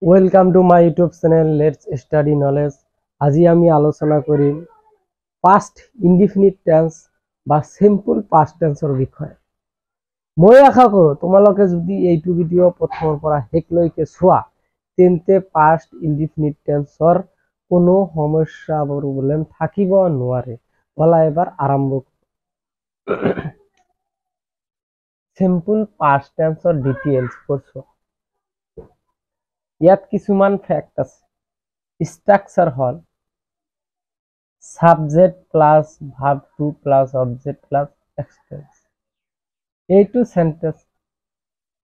Welcome to my YouTube channel let's study knowledge. আজি আমি আলোচনা কৰিম পাস্ট ইনডিফিনিট টেন্স বা সিম্পল পাস্ট টেন্সৰ বিষয়ে। মই আশা কৰোঁ তোমালোকে যদি এইটো ভিডিঅ' প্ৰথমৰ পৰা শেষলৈকে চোৱা তেন্তে পাস্ট ইনডিফিনিট টেন্সৰ কোনো সমস্যা বা প্ৰব্লেম থাকিব নোৱাৰে। বলা এবাৰ আৰম্ভ কৰোঁ। সিম্পল পাস্ট টেন্সৰ ডিটেইলছ কৰছো। ইয়াত কিছুমান ফ্যাক্ট আছে। স্ট্ৰাকচাৰ হল subject plus verb two plus object plus extension. এইটো সেন্টেন্স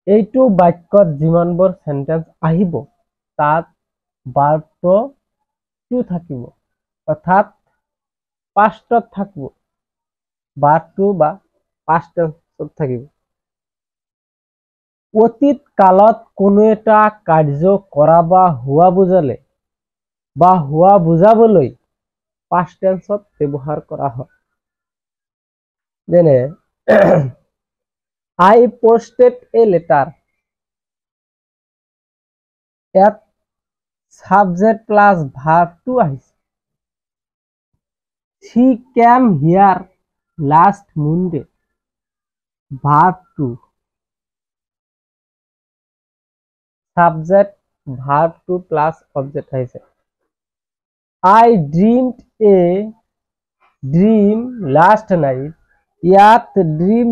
এইটো বাক্যত যিমানবোৰ সেন্টেন্স আহিব তাত ভার্ব টু থাকিব, অর্থাৎ পাস্টত থাকিব, ভার্ব টু বা পাস্ট টেন্সত থাকিব। অতীত কালত কোনো এটা কার্য কৰা বা হোৱা বুজালে বা হোৱা বুজাবলৈ পাস্ট টেন্সত ব্যৱহাৰ কৰা হয়। যেনে I posted a letter, ইয়াত সাবজেক্ট প্লাস ভার্ব টু আহিছে। She came here last Monday, verb to, subject verb to plus object আহিছে। I dreamed a dream last night, ইয়াত dream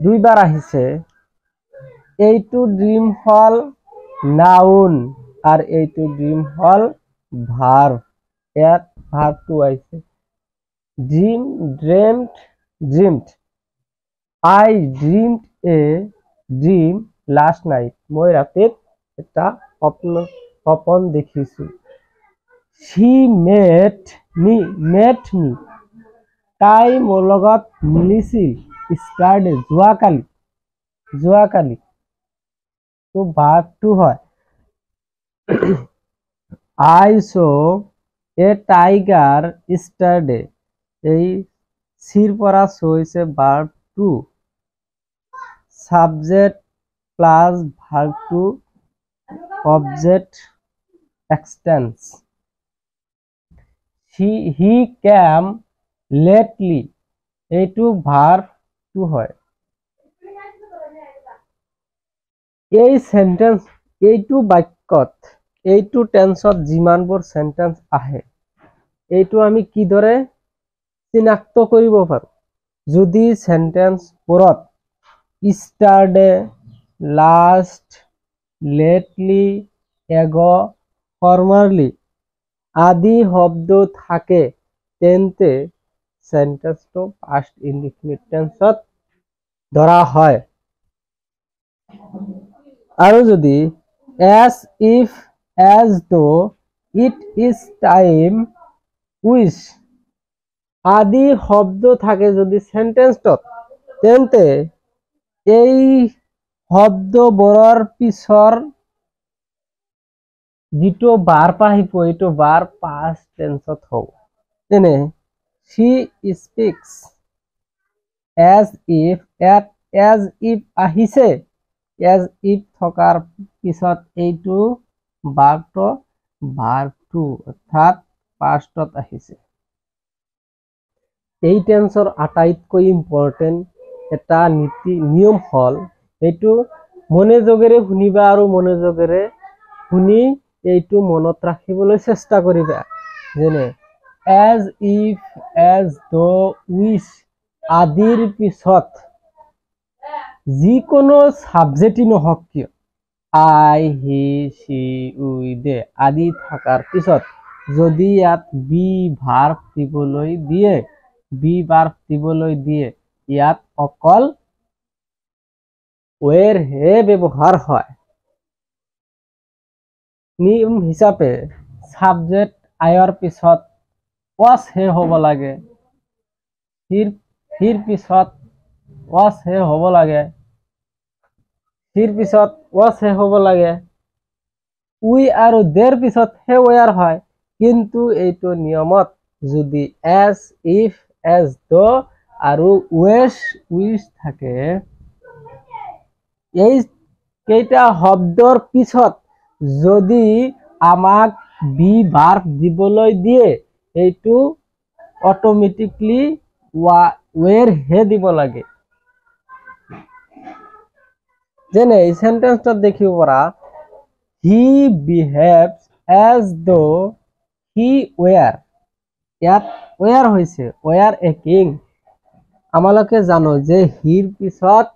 দুইবাৰ আহিছে। এইটো dream হল noun আর এইটো dream হল verb, ইয়াত verb to আহিছে। dream, dreamt, dreamed। I dreamed a dream last night, মই ৰাতিত এটা সপন দেখিছো। She met me, তাই মোৰ লগত মিলিছিল yesterday, যোৱাকালি তো verb to হয়। I saw a tiger yesterday, এই সির পৰা show হৈছে verb to, subject plus verb to object extends। he came lately, এইটো verb to হয়। এই সেন্টেন্স এইটো বাক্যত এইটো টেন্সত যিমানবোৰ সেন্টেন্স আহে এইটো আমি কিদৰে চিনাক্ত কৰিব পাৰো। যদি সেন্টেন্সবোৰত yesterday, last, lately, ago, formerly আদি শব্দ থাকে তেন্তে সেন্টেন্সটো পাস্ট ইনডিফিনিট টেন্সত ধৰা হয়। আৰু যদি as if, as though, it is time, wish আদি শব্দ থাকে যদি সেন্টেন্সত তেন্তে এই শব্দবোৰৰ পিছৰ যিটো ভার্ব আহিব এইটো ভার্ব পাস্ট টেন্সত হ'ব। যেনে she speaks as if, at as if আহিছে, as if থকাৰ পিছত এইটো ভাৰ্বটো verb to অৰ্থাৎ পাস্টত আহিছে। এই টেন্সৰ আটাইতকৈ ইম্পৰ্টেন্ট এটা নিয়ম হল এইটো মনোযোগেৰে শুনিবা আৰু মনোযোগেৰে শুনি এইটো মনত ৰাখিবলৈ চেষ্টা কৰিবা। যেনে as if, as though, wish আদিৰ পিছত যিকোনো সাবজেক্টই নহওক কিয় I, he, she, we, they আদি থাকাৰ পিছত যদি ইয়াত be verb দিবলৈ দিয়ে ইয়াত অকল where হে ব্যৱহাৰ হয়। নিয়ম হিচাপে সাবজেক্ট আয়ৰ পিছত was হে হ'ব লাগে, হিৰ পিছত was হে হ'ব লাগে, হিৰ পিছত was হে হ'ব লাগে, we আৰু their পিছত হে were হয়। কিন্তু এইটো নিয়মত যদি as if, as though আৰু wish থাকে এই কেইটা শব্দৰ পিছত যদি আমাক বি ভাৰ্ব দিবলৈ দিয়ে এইটো অটোমেটিকলি ওয়েৰ হে দিব লাগে। যেনে এই সেন্টেন্সটা দেখিব পাৰা, he behaves as though he were. ইয়াত ওয়াৰ হৈছে ওয়াৰ এ কিং। আমালোকে জানো যে হিৰ পিছত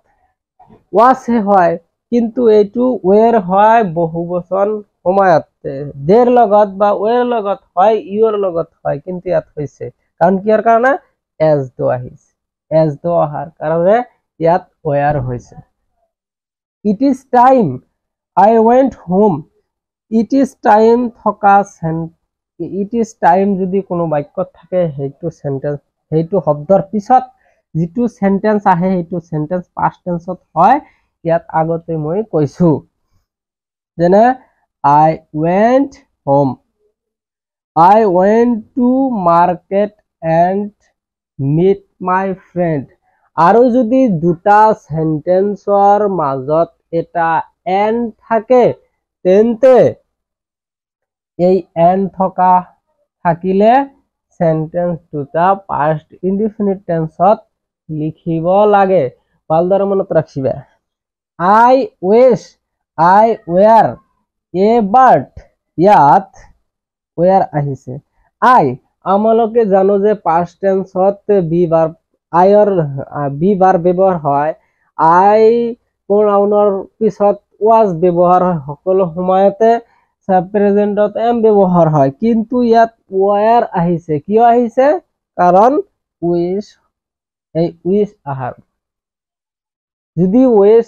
ওয়াজ হয়, কিন্তু এইটো ওয়ার হয় বহুবচন সময়ত দের লগত বা ওয়ার লগত হয়, ইউর লগত হয়, কিন্তু ইয়াত হৈছে কাৰণ কিয়াৰ কাৰণে এজ দো আহিছে। এজ দো অহাৰ কাৰণে ইয়াত ওয়ার হৈছে। It is time I went home. It is time থকা ইট ইজ টাইম যদি কোনো বাক্যত থাকে সেইটো শব্দৰ পিছত যিটো সেন্টেন্স আহে সেইটো সেন্টেন্স পাস্ট টেন্সত হয়। ইয়াত আগতে মই কৈছো, যেনে I went home, I went to market and meet my friend. আৰু যদি দুটা সেন্টেন্সৰ মাজত এটা এন থাকে তেন্তে এই এন থকা থাকিলে সেন্টেন্স দুটা পাস্ট ইনডিফিনিট টেন্সত লিখিব লাগে। ভালদৰে মনত ৰাখিবা। I wish I were a bird. ইয়াত ওয়াৰ আহিছে। আই আমালোকে জানো যে পাস্ট টেন্সত বি ভাৰ্ব ব্যৱহাৰ হয়। আই প্ৰনাউনৰ পিছত ওয়াজ ব্যৱহাৰ হয়। সকলো সময়তে প্ৰেজেন্টত এম ব্যৱহাৰ হয়, কিন্তু ইয়াত ওয়াৰ আহিছে। কিয় আহিছে? কাৰণ উইশ আহাৰ। যদি উইশ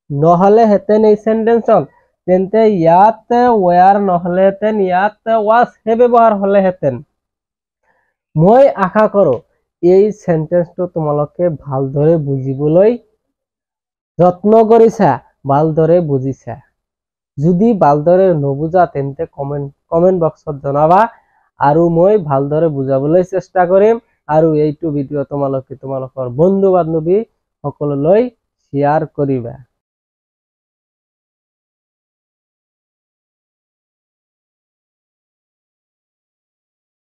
নহলে হেতেন এই সেন্টেন্সত, তেন্তে ইয়াত ওয়াৰ নহলে হেতেন, ইয়াত ওয়াজ হে ব্যৱহাৰ হলে হেতেন। মই আশা কৰো এই সেন্টেন্সটো তোমালোকে ভালদৰে বুজিবলৈ যত্ন কৰিছা, ভালদৰে বুজিছা। যদি ভালদৰে নুবুজা তেন্তে কমেন্ট বক্সত জনাবা আৰু মই ভালদৰে বুজাবলৈ চেষ্টা কৰিম। আৰু এইটো ভিডিঅ' তোমালোকে তোমালোকৰ বন্ধু বান্ধৱী সকললৈ শ্বেয়াৰ কৰিবা।